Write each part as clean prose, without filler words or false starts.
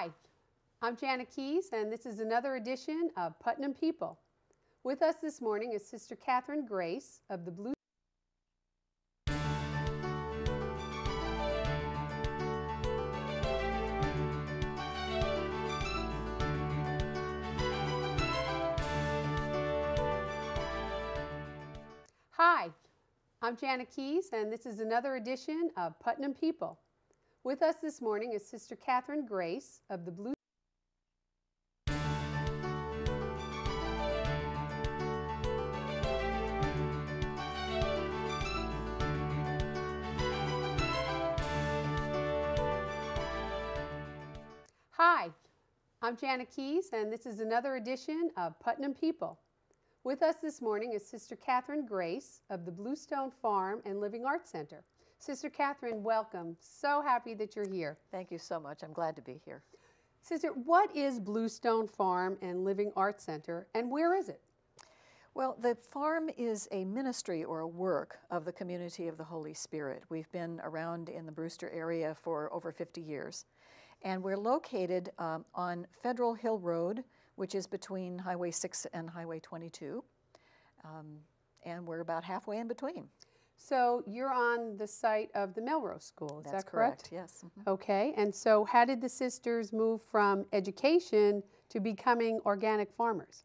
Hi, I'm Jana Keys, and this is another edition of Putnam People. With us this morning is Sister Catherine Grace of the Bluestone. Hi, I'm Jana Keys, and this is another edition of Putnam People. With us this morning is Sister Catherine Grace of the Bluestone. Hi, I'm Jana Keys, and this is another edition of Putnam People. With us this morning is Sister Catherine Grace of the Bluestone Farm and Living Arts Center. Sister Catherine, welcome. So happy that you're here. Thank you so much. I'm glad to be here. Sister, what is Bluestone Farm and Living Arts Center, and where is it? Well, the farm is a ministry or a work of the Community of the Holy Spirit. We've been around in the Brewster area for over 50 years. And we're located on Federal Hill Road, which is between Highway 6 and Highway 22. And we're about halfway in between. So you're on the site of the Melrose School, is that correct? That's correct, yes. Okay, and so how did the sisters move from education to becoming organic farmers?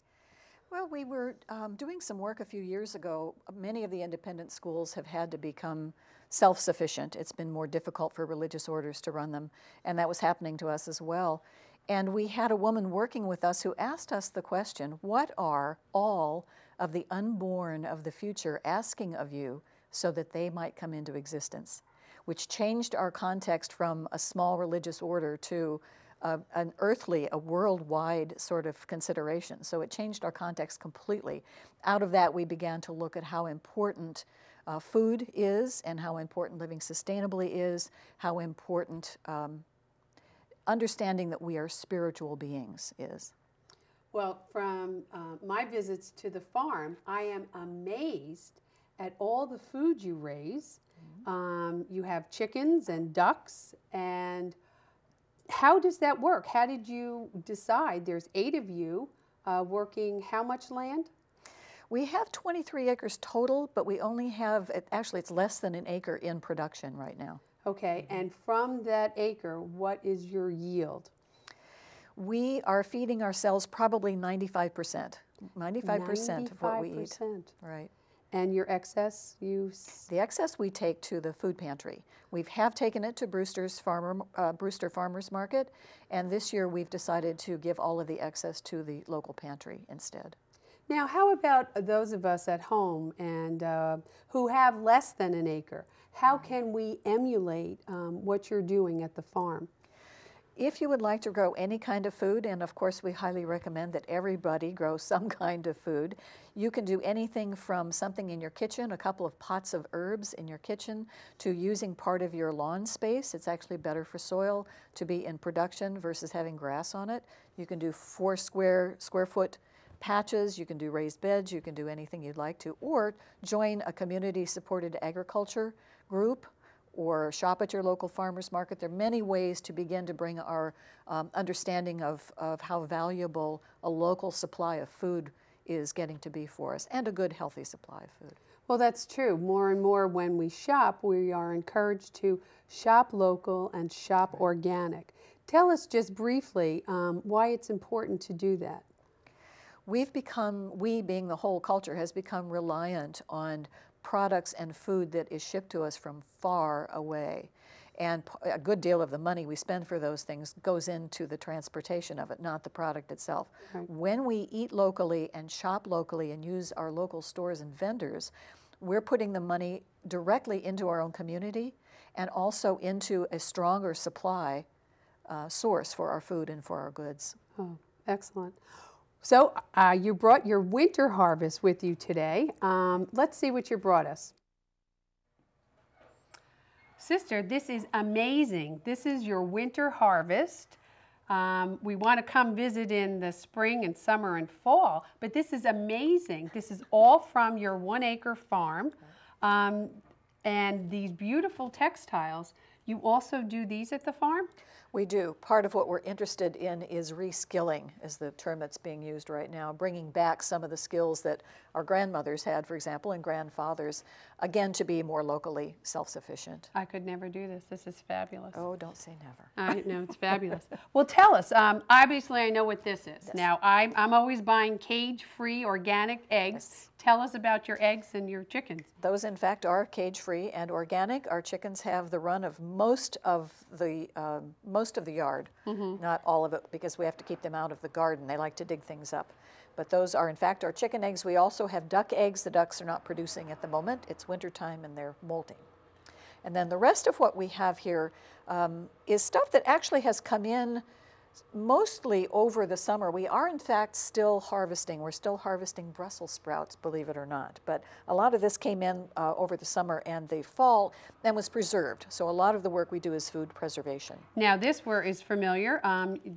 Well, we were doing some work a few years ago. Many of the independent schools have had to become self-sufficient. It's been more difficult for religious orders to run them, and that was happening to us as well. And we had a woman working with us who asked us the question, what are all of the unborn of the future asking of you so that they might come into existence? Which changed our context from a small religious order to an earthly, a worldwide sort of consideration. So it changed our context completely. Out of that, we began to look at how important food is and how important living sustainably is, how important understanding that we are spiritual beings is. Well, from my visits to the farm, I am amazed at all the food you raise. You have chickens and ducks, and how does that work? How did you decide? There's 8 of you working how much land? We have 23 acres total, but we only have, actually it's less than an acre in production right now. Okay, and from that acre, what is your yield? We are feeding ourselves probably 95%. 95% of what we eat. Right. And your excess use? The excess we take to the food pantry. We have taken it to Brewster Farmers Market, and this year we've decided to give all of the excess to the local pantry instead. Now, how about those of us at home and who have less than an acre? How can we emulate what you're doing at the farm? If you would like to grow any kind of food, and of course we highly recommend that everybody grow some kind of food, you can do anything from something in your kitchen, a couple of pots of herbs in your kitchen, to using part of your lawn space. It's actually better for soil to be in production versus having grass on it. You can do 4 square foot patches, you can do raised beds, you can do anything you'd like to, or join a community-supported agriculture group or shop at your local farmer's market. There are many ways to begin to bring our understanding of how valuable a local supply of food is getting to be for us, and a good, healthy supply of food. Well, that's true. More and more when we shop, we are encouraged to shop local and shop organic. Tell us just briefly why it's important to do that. We've become, we being the whole culture, has become reliant on products and food that is shipped to us from far away. And a good deal of the money we spend for those things goes into the transportation of it, not the product itself. Right. When we eat locally and shop locally and use our local stores and vendors, we're putting the money directly into our own community and also into a stronger supply source for our food and for our goods. Oh, excellent. So you brought your winter harvest with you today. Let's see what you brought us. Sister, this is amazing. This is your winter harvest. We want to come visit in the spring and summer and fall, but this is amazing. This is all from your 1-acre farm. And these beautiful textiles, you also do these at the farm? We do. Part of what we're interested in is reskilling, is the term that's being used right now, bringing back some of the skills that our grandmothers had, for example, and grandfathers, again, to be more locally self-sufficient. I could never do this. This is fabulous. Oh, don't say never. I know, it's fabulous. Well, tell us, obviously I know what this is. Yes. Now, I'm always buying cage-free organic eggs. Yes. Tell us about your eggs and your chickens. Those, in fact, are cage-free and organic. Our chickens have the run of most of the yard, not all of it, because we have to keep them out of the garden. They like to dig things up. But those are, in fact, our chicken eggs. We also have duck eggs. The ducks are not producing at the moment. It's wintertime and they're molting. And then the rest of what we have here is stuff that actually has come in mostly over the summer. We are, in fact, still harvesting. We're still harvesting Brussels sprouts, believe it or not. But a lot of this came in over the summer and the fall and was preserved. So a lot of the work we do is food preservation. Now, this word is familiar.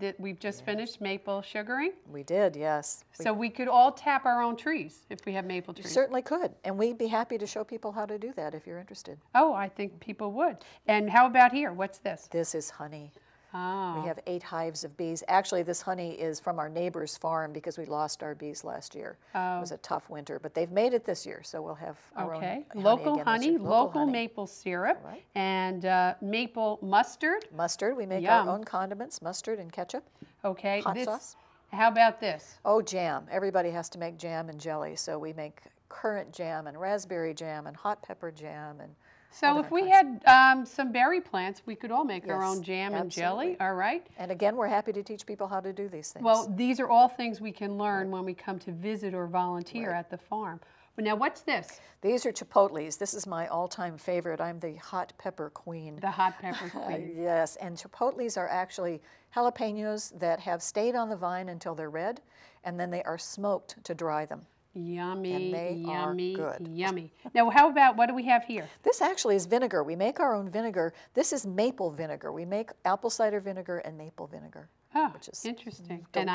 That we've just finished maple sugaring. We did, yes. So we could all tap our own trees if we have maple trees. Certainly could. And we'd be happy to show people how to do that if you're interested. Oh, I think people would. And how about here? What's this? This is honey. Oh. We have 8 hives of bees. Actually, this honey is from our neighbor's farm because we lost our bees last year. Oh. It was a tough winter, but they've made it this year, so we'll have our own honey local again this honey, year. local honey. maple syrup, Right. and maple mustard. Mustard, we make Yum. our own condiments, mustard and ketchup. Okay. Hot sauce. How about this? Oh, jam. Everybody has to make jam and jelly, so we make currant jam and raspberry jam and hot pepper jam and So if we had some berry plants, we could all make our Yes, own jam and absolutely. jelly, all right? And again, we're happy to teach people how to do these things. Well, these are all things we can learn when we come to visit or volunteer at the farm. But now, what's this? These are chipotles. This is my all-time favorite. I'm the hot pepper queen. The hot pepper queen. Yes, and chipotles are actually jalapenos that have stayed on the vine until they're red, and then they are smoked to dry them. Yummy, And they yummy, are good. yummy. Now, how about, what do we have here? This actually is vinegar. We make our own vinegar. This is maple vinegar. We make apple cider vinegar and maple vinegar. Oh, which is interesting. delicious. And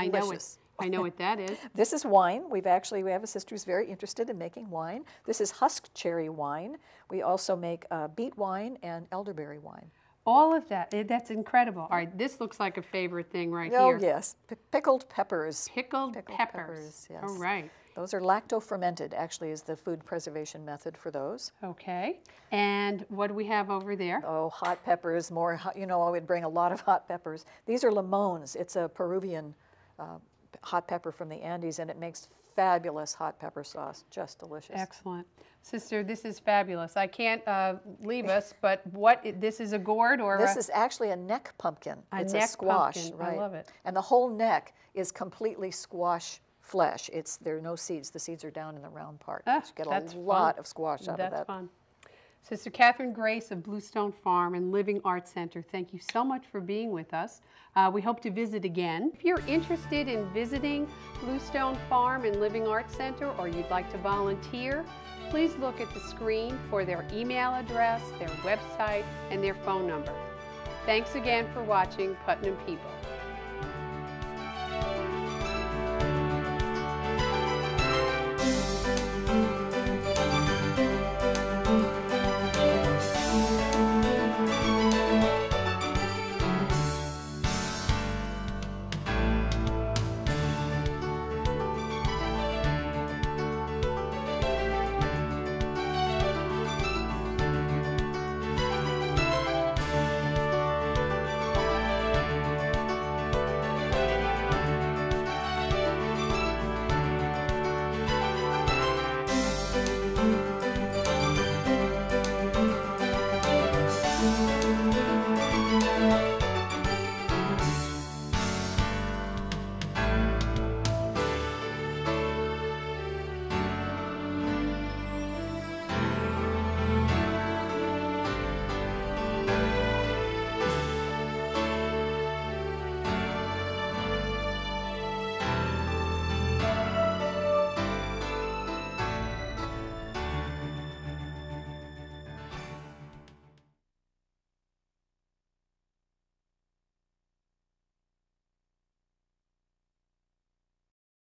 I know what that is. This is wine. We have a sister who's very interested in making wine. This is husk cherry wine. We also make beet wine and elderberry wine. All of that, that's incredible. All right, this looks like a favorite thing right Oh, here. yes. Pickled peppers. Pickled peppers. Yes. All right. Those are lacto-fermented, actually, is the food preservation method for those. Okay. And what do we have over there? Oh, hot peppers, more, I would bring a lot of hot peppers. These are limones. It's a Peruvian hot pepper from the Andes, and it makes fabulous hot pepper sauce, just delicious. Excellent. Sister, this is fabulous. I can't leave us, but this is a gourd or This is actually a neck pumpkin. It's neck a squash, pumpkin. right? I love it. And the whole neck is completely squash flesh. There are no seeds. The seeds are down in the round part. Ah, You get that's a lot fun. of squash out of That's that. fun. Sister Catherine Grace of Bluestone Farm and Living Arts Center, thank you so much for being with us. We hope to visit again. If you're interested in visiting Bluestone Farm and Living Arts Center, or you'd like to volunteer, please look at the screen for their email address, their website, and their phone number. Thanks again for watching Putnam People.